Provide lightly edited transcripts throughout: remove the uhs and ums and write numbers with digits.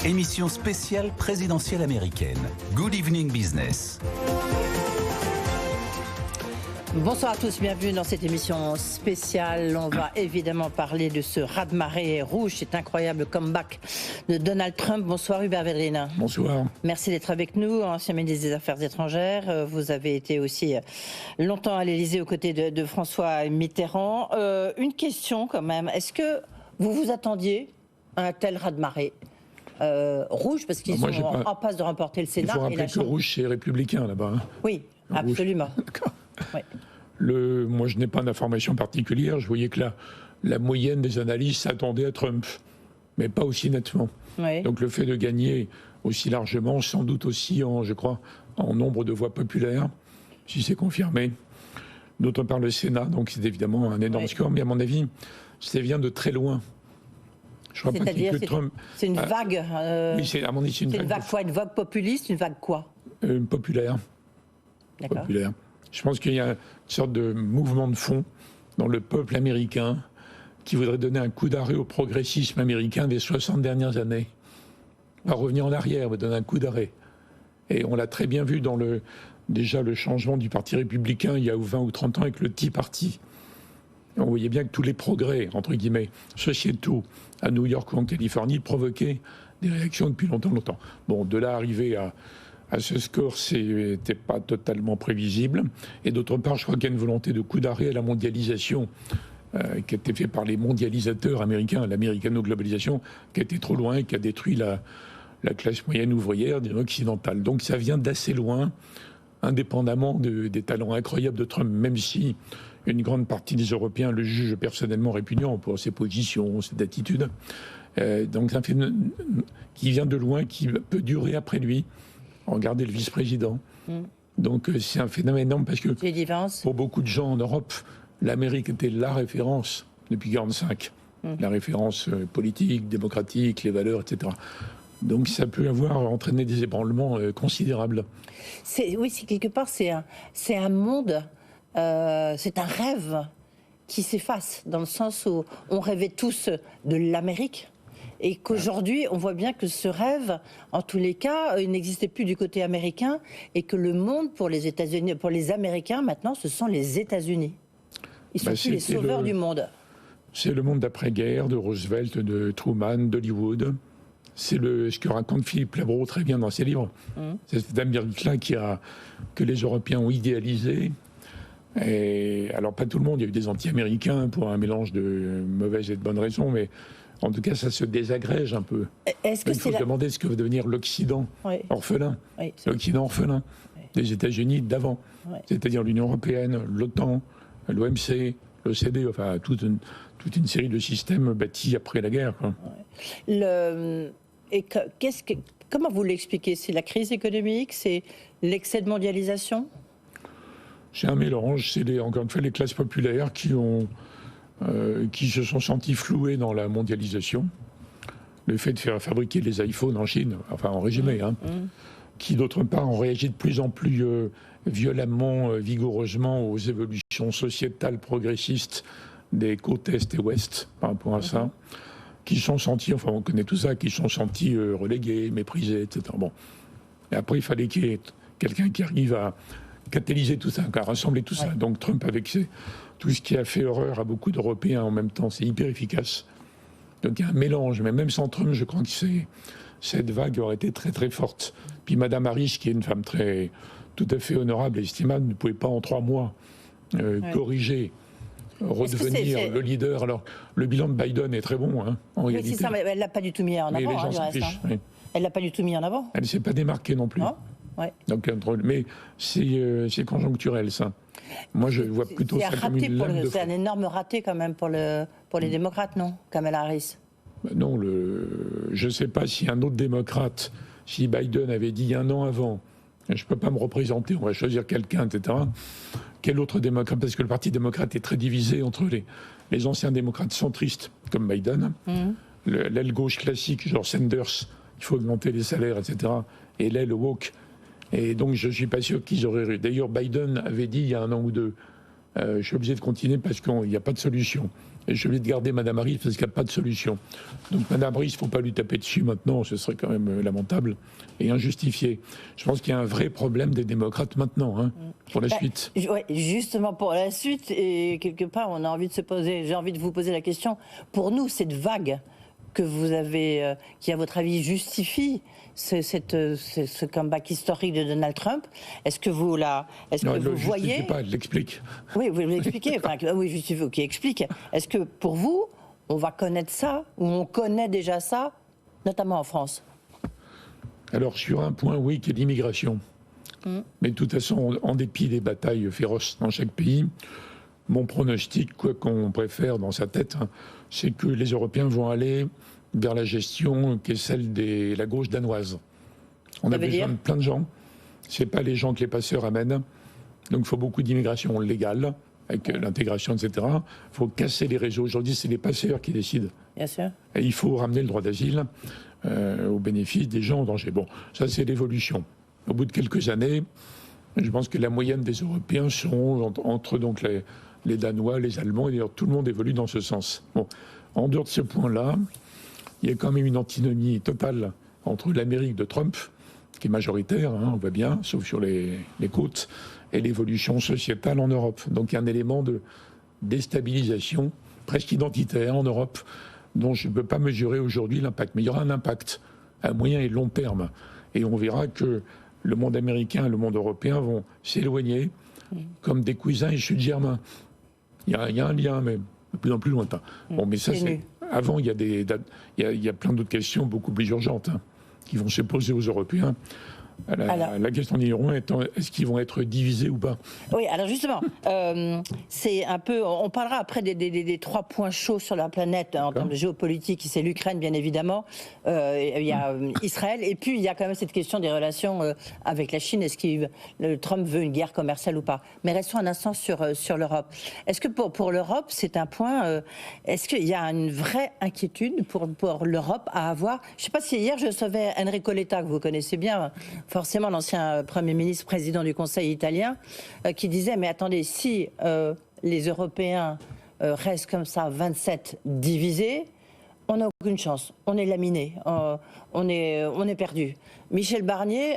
Émission spéciale présidentielle américaine. Good Evening Business. Bonsoir à tous, bienvenue dans cette émission spéciale. On va évidemment parler de ce raz-de-marée rouge, cet incroyable comeback de Donald Trump. Bonsoir Hubert Védrine. Bonsoir. Merci d'être avec nous, ancien ministre des Affaires étrangères. Vous avez été aussi longtemps à l'Élysée aux côtés de François Mitterrand. Une question quand même, est-ce que vous vous attendiez à un tel raz-de-marée rouge, parce qu'ils sont en passe de remporter le Sénat. Il faut rappeler que le rouge, c'est républicain là-bas. Hein. Oui, absolument. D'accord. Oui. Moi, je n'ai pas d'informations particulières. Je voyais que la moyenne des analyses s'attendait à Trump, mais pas aussi nettement. Oui. Donc le fait de gagner aussi largement, sans doute aussi, je crois, en nombre de voix populaires, si c'est confirmé. D'autre part, le Sénat, donc c'est évidemment un énorme score, mais à mon avis, ça vient de très loin. Je crois pas que Trump... C'est une vague. Oui, à mon avis, c'est une vague quoi, une vague populiste, une vague quoi populaire. D'accord. Populaire. Je pense qu'il y a une sorte de mouvement de fond dans le peuple américain qui voudrait donner un coup d'arrêt au progressisme américain des 60 dernières années. Pas revenir en arrière, mais donner un coup d'arrêt. Et on l'a très bien vu dans déjà le changement du Parti républicain il y a 20 ou 30 ans avec le Tea Party. On voyait bien que tous les progrès, entre guillemets, sociétaux à New York ou en Californie provoquaient des réactions depuis longtemps. Bon, de là arriver à ce score, c'était pas totalement prévisible. Et d'autre part, je crois qu'il y a une volonté de coup d'arrêt à la mondialisation qui a été faite par les mondialisateurs américains, l'américano-globalisation, qui a été trop loin et qui a détruit la classe moyenne ouvrière occidentale. Donc ça vient d'assez loin, indépendamment des talents incroyables de Trump, même si une grande partie des Européens le jugent personnellement répugnant pour ses positions, ses attitudes. Donc c'est un phénomène qui vient de loin, qui peut durer après lui. Regardez le vice-président. Donc c'est un phénomène énorme parce que pour beaucoup de gens en Europe, l'Amérique était la référence depuis 1945. La référence politique, démocratique, les valeurs, etc. Donc ça peut avoir entraîné des ébranlements considérables. Oui, quelque part, c'est un monde, c'est un rêve qui s'efface, dans le sens où on rêvait tous de l'Amérique. Et qu'aujourd'hui, on voit bien que ce rêve, en tous les cas, il n'existait plus du côté américain, et que le monde pour les États-Unis, pour les Américains, maintenant, ce sont les États-Unis. Ils sont plus les sauveurs du monde. C'est le monde d'après-guerre, de Roosevelt, de Truman, d'Hollywood. C'est ce que raconte Philippe Labro très bien dans ses livres. C'est cette Amérique-là que les Européens ont idéalisé. Et alors, pas tout le monde, il y a eu des anti-américains pour un mélange de mauvaises et de bonnes raisons, mais en tout cas, ça se désagrège un peu. Il faut se demander ce que va devenir l'Occident orphelin. Oui, l'Occident orphelin des États-Unis d'avant. Oui. C'est-à-dire l'Union européenne, l'OTAN, l'OMC, l'OCDE, enfin toute une série de systèmes bâtis après la guerre. Quoi. Comment vous l'expliquez ? C'est la crise économique ? C'est l'excès de mondialisation ? C'est un mélange. C'est encore une fois les classes populaires qui se sont sentis floués dans la mondialisation. Le fait de faire fabriquer les iPhones en Chine, enfin en résumé, qui d'autre part ont réagi de plus en plus violemment, vigoureusement aux évolutions sociétales progressistes des côtes Est et Ouest par rapport à ça, qui sont sentis, enfin on connaît tout ça, qui sont sentis relégués, méprisés, etc. Bon. Et après il fallait qu'il y ait quelqu'un qui arrive à catalyser tout ça, à rassembler tout ça. Donc Trump avec tout ce qui a fait horreur à beaucoup d'Européens en même temps, c'est hyper efficace. Donc il y a un mélange, mais même sans Trump, je crois que cette vague aurait été très très forte. Puis Madame Harris, qui est une femme tout à fait honorable et estimable, ne pouvait pas en 3 mois corriger, redevenir le leader. Alors le bilan de Biden est très bon, en réalité. C'est ça, mais elle l'a pas du tout mis en avant, du reste. Elle l'a pas du tout mis en avant. Elle ne s'est pas démarquée non plus. Non. Ouais. Donc, mais c'est conjoncturel, ça. Moi, je vois plutôt ça comme une lame de fond. C'est un énorme raté, quand même, pour les démocrates, non, Kamala Harris? Non, je ne sais pas si un autre démocrate, si Biden avait dit 1 an avant, je ne peux pas me représenter, on va choisir quelqu'un, etc. Quel autre démocrate? Parce que le Parti démocrate est très divisé entre les anciens démocrates centristes, comme Biden, l'aile gauche classique, genre Sanders, il faut augmenter les salaires, etc., et l'aile woke. Et donc, je ne suis pas sûr qu'ils auraient... D'ailleurs, Biden avait dit, il y a 1 an ou 2, je suis obligé de continuer parce qu'il n'y a pas de solution. Et je suis obligé de garder Mme Harris parce qu'il n'y a pas de solution. Donc Mme Harris, il ne faut pas lui taper dessus maintenant, ce serait quand même lamentable et injustifié. Je pense qu'il y a un vrai problème des démocrates maintenant, pour la suite. Ouais, justement pour la suite, et quelque part, on a envie de se poser, j'ai envie de vous poser la question, pour nous, cette vague que vous avez, qui à votre avis justifie ce comeback historique de Donald Trump, est-ce que vous voyez... pas, elle l'explique. Oui, vous l'expliquez, oui, justifie, qui explique. Est-ce que pour vous, on va connaître ça, ou on connaît déjà ça, notamment en France? Alors sur un point, oui, qui est l'immigration. Mais de toute façon, en dépit des batailles féroces dans chaque pays, mon pronostic, quoi qu'on préfère dans sa tête, c'est que les Européens vont aller vers la gestion qui est celle de la gauche danoise. On a besoin de plein de gens. Ce n'est pas les gens que les passeurs amènent. Donc il faut beaucoup d'immigration légale, avec l'intégration, etc. Il faut casser les réseaux. Aujourd'hui, c'est les passeurs qui décident. Bien sûr. Et il faut ramener le droit d'asile au bénéfice des gens en danger. Bon, ça c'est l'évolution. Au bout de quelques années, je pense que la moyenne des Européens seront entre donc les Danois, les Allemands, et d'ailleurs tout le monde évolue dans ce sens. Bon, en dehors de ce point-là, il y a quand même une antinomie totale entre l'Amérique de Trump, qui est majoritaire, on voit bien, sauf sur les côtes, et l'évolution sociétale en Europe. Donc il y a un élément de déstabilisation presque identitaire en Europe, dont je ne peux pas mesurer aujourd'hui l'impact. Mais il y aura un impact à moyen et long terme. Et on verra que le monde américain et le monde européen vont s'éloigner comme des cousins et sud-germains. Il y a un lien, mais de plus en plus lointain. Bon, mais ça, c'est... Avant, il y a plein d'autres questions beaucoup plus urgentes qui vont se poser aux Européens. La question numéro 1 étant, est-ce qu'ils vont être divisés ou pas? Oui, alors justement, c'est un peu... On parlera après des 3 points chauds sur la planète en termes de géopolitique. C'est l'Ukraine, bien évidemment. Il y a Israël. Et puis, il y a quand même cette question des relations avec la Chine. Est-ce que Trump veut une guerre commerciale ou pas? Mais restons un instant sur l'Europe. Est-ce que pour l'Europe, c'est un point... est-ce qu'il y a une vraie inquiétude pour l'Europe à avoir... Je ne sais pas si hier, je recevais Enrico Letta, que vous connaissez bien, forcément l'ancien Premier ministre, président du Conseil italien, qui disait, mais attendez, si les Européens restent comme ça, 27 divisés, on n'a aucune chance, on est laminé, on est perdu. Michel Barnier,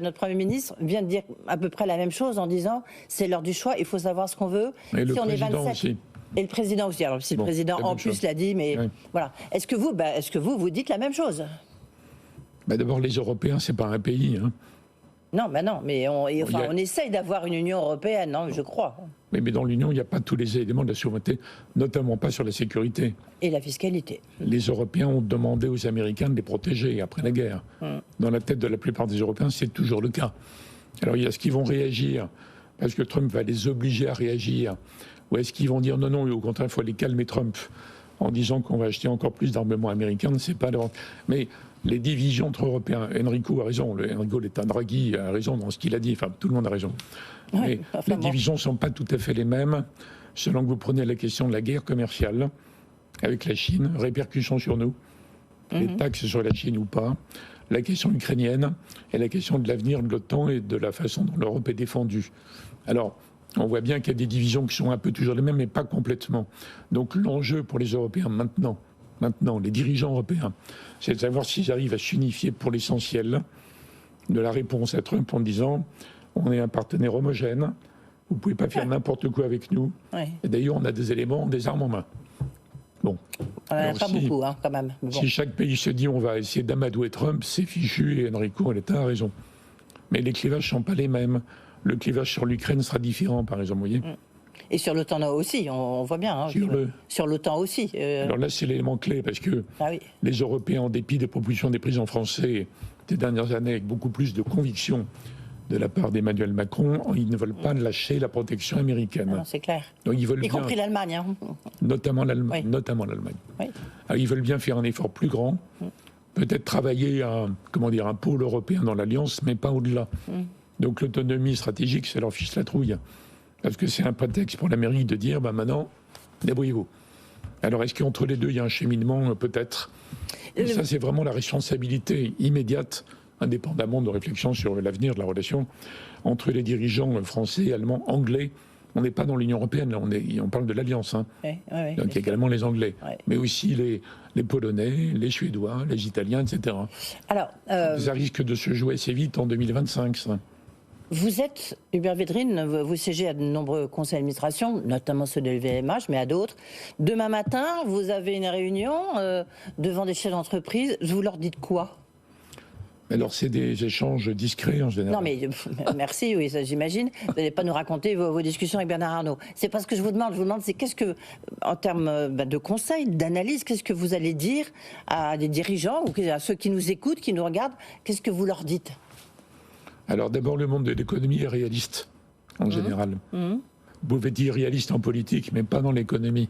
notre Premier ministre, vient de dire à peu près la même chose en disant, c'est l'heure du choix, il faut savoir ce qu'on veut. Et si le on est 27... aussi. Et le président aussi. Alors si le président en plus l'a dit, mais voilà. Est-ce que vous dites la même chose? D'abord, les Européens, c'est pas un pays. Non, mais on essaye d'avoir une Union européenne, non, je crois. Mais dans l'Union, il n'y a pas tous les éléments de la souveraineté, notamment pas sur la sécurité. Et la fiscalité. Les Européens ont demandé aux Américains de les protéger après la guerre. Dans la tête de la plupart des Européens, c'est toujours le cas. Alors, est-ce qu'ils vont réagir parce que Trump va les obliger à réagir? Ou est-ce qu'ils vont dire non, au contraire, il faut aller calmer Trump en disant qu'on va acheter encore plus d'armements américains? Ne sait pas. Mais les divisions entre Européens, Enrico a raison, Enrico Draghi a raison dans ce qu'il a dit, enfin tout le monde a raison. Mais les divisions ne sont pas tout à fait les mêmes selon que vous prenez la question de la guerre commerciale avec la Chine, répercussions sur nous, les taxes sur la Chine ou pas, la question ukrainienne et la question de l'avenir de l'OTAN et de la façon dont l'Europe est défendue. Alors, on voit bien qu'il y a des divisions qui sont un peu toujours les mêmes, mais pas complètement. Donc l'enjeu pour les Européens maintenant, les dirigeants européens, c'est de savoir s'ils arrivent à s'unifier pour l'essentiel de la réponse à Trump en disant on est un partenaire homogène, vous ne pouvez pas faire n'importe quoi avec nous. Et d'ailleurs, on a des éléments, des armes en main. Bon. Pas beaucoup, quand même. Bon. Si chaque pays se dit on va essayer d'amadouer Trump, c'est fichu, et Enrico Letta a raison. Mais les clivages ne sont pas les mêmes. Le clivage sur l'Ukraine sera différent, par exemple, vous voyez. Et sur l'OTAN aussi, on voit bien. Sur l'OTAN aussi. Alors là, c'est l'élément clé, parce que les Européens, en dépit des propositions des présidents français des dernières années, avec beaucoup plus de conviction de la part d'Emmanuel Macron, ils ne veulent pas lâcher la protection américaine. Non, c'est clair. Donc, ils veulent compris l'Allemagne. Notamment l'Allemagne. Oui. Alors, ils veulent bien faire un effort plus grand, peut-être travailler à un pôle européen dans l'Alliance, mais pas au-delà. Donc l'autonomie stratégique, ça leur fiche la trouille. Parce que c'est un prétexte pour l'Amérique de dire, maintenant, débrouillez-vous. Alors est-ce qu'entre les deux, il y a un cheminement? Peut-être. Et ça, c'est vraiment la responsabilité immédiate, indépendamment de réflexion sur l'avenir de la relation entre les dirigeants français, allemands, anglais, on n'est pas dans l'Union européenne, là, on parle de l'Alliance. Hein. Oui, Donc il y a également les Anglais, mais aussi les Polonais, les Suédois, les Italiens, etc. Alors, ça risque de se jouer assez vite en 2025, ça. Vous êtes, Hubert Védrine, vous siégez à de nombreux conseils d'administration, notamment ceux de LVMH, mais à d'autres. Demain matin, vous avez une réunion devant des chefs d'entreprise. Vous leur dites quoi ? Alors, c'est des échanges discrets en général. Non, mais merci, oui, ça j'imagine. Vous n'allez pas nous raconter vos discussions avec Bernard Arnault. C'est pas ce que je vous demande. Je vous demande, c'est qu'est-ce que, en termes de conseils, d'analyse, qu'est-ce que vous allez dire à des dirigeants ou à ceux qui nous écoutent, qui nous regardent ? Qu'est-ce que vous leur dites ? Alors, d'abord, le monde de l'économie est réaliste, en général. Vous pouvez dire réaliste en politique, mais pas dans l'économie.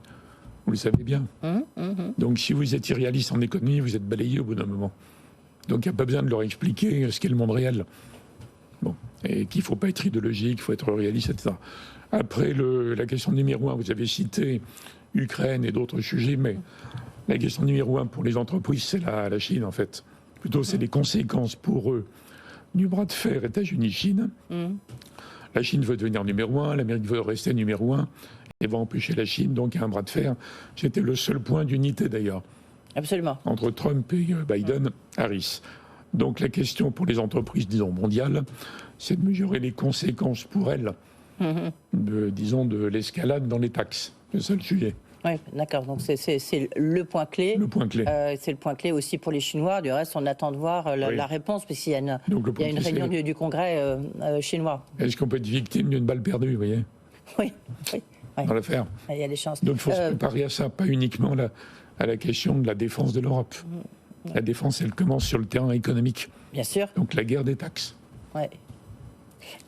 Vous le savez bien. Donc, si vous êtes irréaliste en économie, vous êtes balayé au bout d'un moment. Donc, il n'y a pas besoin de leur expliquer ce qu'est le monde réel. Bon. Et qu'il ne faut pas être idéologique, il faut être réaliste, etc. Après, la question numéro 1, vous avez cité Ukraine et d'autres sujets, mais la question numéro 1 pour les entreprises, c'est la Chine, en fait. Plutôt, c'est les conséquences pour eux du bras de fer États-Unis-Chine. La Chine veut devenir numéro 1, l'Amérique veut rester numéro 1, et va empêcher la Chine, donc il y a un bras de fer. C'était le seul point d'unité, d'ailleurs. Absolument. Entre Trump et Biden, Harris. Donc la question pour les entreprises, disons, mondiales, c'est de mesurer les conséquences pour elles, de l'escalade dans les taxes. C'est ça le sujet. Oui, d'accord. Donc c'est le point clé. Le point clé. C'est le point clé aussi pour les Chinois. Du reste, on attend de voir la réponse, puisqu'il y a une réunion du Congrès chinois. Est-ce qu'on peut être victime d'une balle perdue, vous voyez ? Oui. Dans l'affaire. Il y a des chances. Donc il faut se préparer à ça, pas uniquement à la question de la défense de l'Europe. La défense, elle commence sur le terrain économique. Bien sûr. Donc la guerre des taxes. Oui.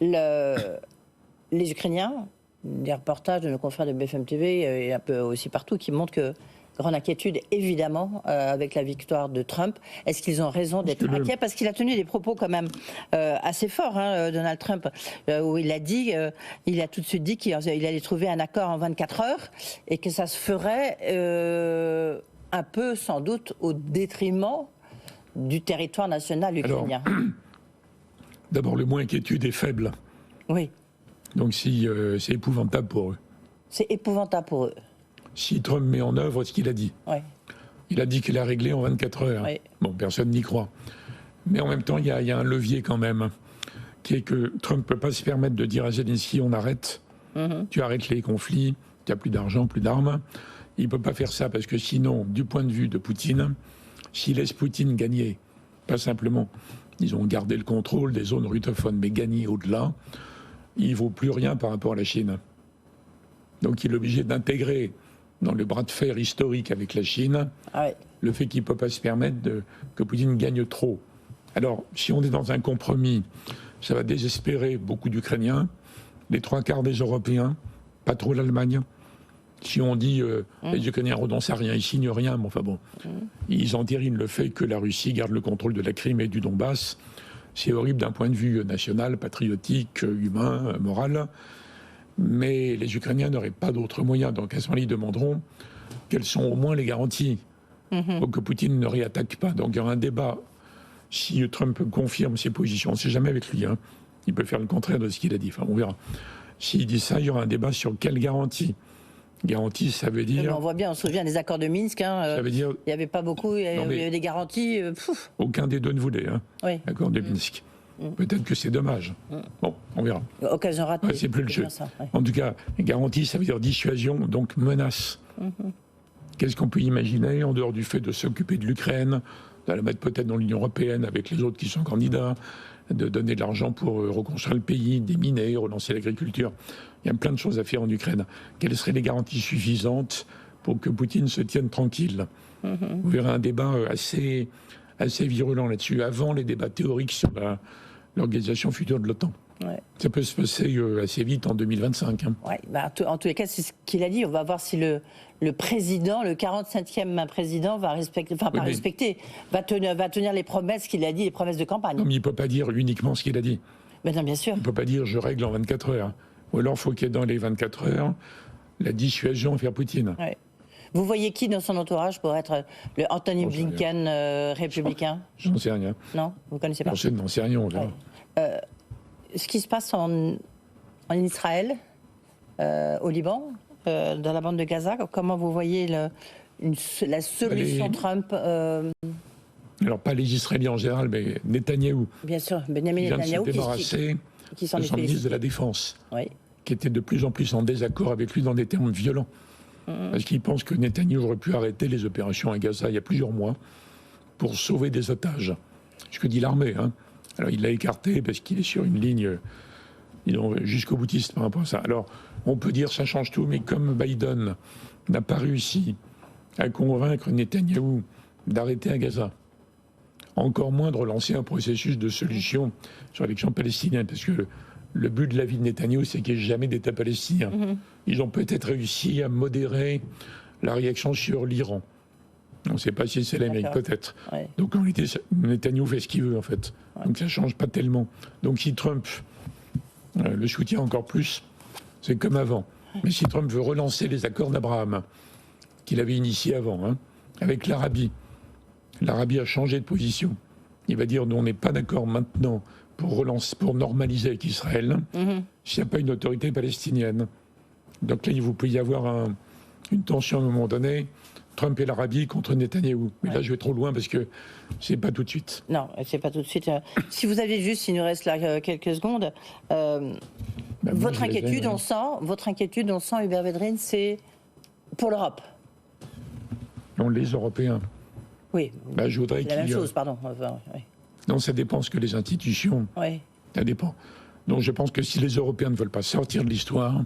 Les Ukrainiens, des reportages de nos confrères de BFM TV et un peu aussi partout qui montrent que grande inquiétude, évidemment, avec la victoire de Trump. Est-ce qu'ils ont raison d'être inquiets ? Parce qu'il a tenu des propos quand même assez forts, Donald Trump, où il a tout de suite dit qu'il allait trouver un accord en 24 heures et que ça se ferait un peu, sans doute, au détriment du territoire national ukrainien. Alors, d'abord, le mot inquiétude est faible. Oui. Donc c'est épouvantable pour eux. C'est épouvantable pour eux. Si Trump met en œuvre ce qu'il a dit. Oui. Il a dit qu'il a réglé en 24 heures. Oui. Bon, personne n'y croit. Mais en même temps, il y a un levier quand même, qui est que Trump ne peut pas se permettre de dire à Zelensky, on arrête, tu arrêtes les conflits, tu n'as plus d'argent, plus d'armes. Il ne peut pas faire ça parce que sinon, du point de vue de Poutine, s'il laisse Poutine gagner, pas simplement, ils ont gardé le contrôle des zones russophones, mais gagner au-delà, il ne vaut plus rien par rapport à la Chine. Donc il est obligé d'intégrer dans le bras de fer historique avec la Chine le fait qu'il ne peut pas se permettre que Poutine gagne trop. Alors, si on est dans un compromis, ça va désespérer beaucoup d'Ukrainiens, les 3/4 des Européens, pas trop l'Allemagne. Si on dit les Ukrainiens renoncent à rien, ils signent rien, mais enfin bon, ils entérinent le fait que la Russie garde le contrôle de la Crimée et du Donbass. C'est horrible d'un point de vue national, patriotique, humain, moral. Mais les Ukrainiens n'auraient pas d'autres moyens. Donc à ce moment-là, ils demanderont quelles sont au moins les garanties pour que Poutine ne réattaque pas. Donc il y aura un débat. Si Trump confirme ses positions, on ne sait jamais avec lui. Il peut faire le contraire de ce qu'il a dit. Enfin, on verra. S'il dit ça, il y aura un débat sur quelle garantie. Garantie, ça veut dire... On voit bien, on se souvient des accords de Minsk. Ça veut dire... Il n'y avait pas beaucoup, il y avait des garanties. Aucun des deux ne voulait, oui. L'accord de Minsk. Peut-être que c'est dommage. Bon, on verra. Occasion ratée. C'est plus le jeu. Ça, En tout cas, garantie, ça veut dire dissuasion, donc menace. Qu'est-ce qu'on peut imaginer en dehors du fait de s'occuper de l'Ukraine, de la mettre peut-être dans l'Union européenne avec les autres qui sont candidats, de donner de l'argent pour reconstruire le pays, déminer, relancer l'agriculture. Il y a plein de choses à faire en Ukraine. Quelles seraient les garanties suffisantes pour que Poutine se tienne tranquille ? Vous verrez un débat assez virulent là-dessus, avant les débats théoriques sur l'organisation future de l'OTAN. Ouais. Ça peut se passer assez vite en 2025. Ouais, en tous les cas, c'est ce qu'il a dit. On va voir si le président, le 47e président, va respecter, va tenir les promesses qu'il a dit, les promesses de campagne. Non, mais il ne peut pas dire uniquement ce qu'il a dit. Mais non, bien sûr. Il ne peut pas dire je règle en 24 heures. Ou alors il faut qu'il y ait dans les 24 heures la dissuasion vers Poutine. Ouais. Vous voyez qui dans son entourage pour être le Anthony Blinken républicain ? J'en sais rien. Non, vous ne connaissez pas ? J'en sais rien, on verra. Ce qui se passe en Israël, au Liban, dans la bande de Gaza. Comment vous voyez la solution Trump Alors, pas les Israéliens en général, mais Netanyahou. Bien sûr, Benjamin Il vient de se Netanyahou débarrasser qui s'en de est son ministre de félicité. la Défense, Oui. qui était de plus en plus en désaccord avec lui dans des termes violents. Parce qu'il pense que Netanyahou aurait pu arrêter les opérations à Gaza il y a plusieurs mois pour sauver des otages. Ce que dit l'armée. Hein. Alors il l'a écarté parce qu'il est sur une ligne jusqu'au boutiste par rapport à ça. Alors on peut dire ça change tout, mais comme Biden n'a pas réussi à convaincre Netanyahou d'arrêter à Gaza, encore moins de relancer un processus de solution sur l'élection palestinienne, parce que le but de la vie de Netanyahou, c'est qu'il n'y ait jamais d'État palestinien. Ils ont peut-être réussi à modérer la réaction sur l'Iran. On ne sait pas si c'est l'Amérique, D'accord. peut-être. Ouais. Donc en réalité, Netanyahou fait ce qu'il veut, en fait. Donc ça ne change pas tellement. Donc si Trump le soutient encore plus, c'est comme avant. Mais si Trump veut relancer les accords d'Abraham, qu'il avait initiés avant, hein, avec l'Arabie a changé de position. Il va dire, nous, on n'est pas d'accord maintenant pour normaliser avec Israël, s'il n'y a pas une autorité palestinienne. Donc là, il peut y avoir une tension à un moment donné, Trump et l'Arabie contre Netanyahou. Mais là, je vais trop loin parce que c'est pas tout de suite. Non, c'est pas tout de suite. Si vous aviez juste, il nous reste là quelques secondes, votre inquiétude, on sent, Hubert Védrine, c'est pour l'Europe. Non, les Européens. Oui, Je voudrais c'est la même chose, pardon. Enfin, oui. Non, ça dépend ce que les institutions. Oui. Ça dépend. Donc je pense que si les Européens ne veulent pas sortir de l'histoire,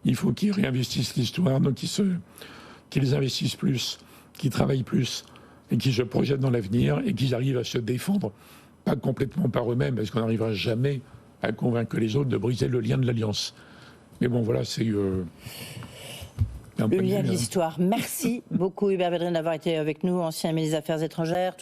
il faut qu'ils réinvestissent l'histoire, donc qu'ils investissent plus, qu'ils travaillent plus, et qu'ils se projettent dans l'avenir, et qu'ils arrivent à se défendre, pas complètement par eux-mêmes, parce qu'on n'arrivera jamais à convaincre les autres de briser le lien de l'Alliance. Mais bon, voilà, c'est... Le lien de l'histoire. Merci beaucoup, Hubert Védrine, d'avoir été avec nous, ancien ministre des Affaires étrangères.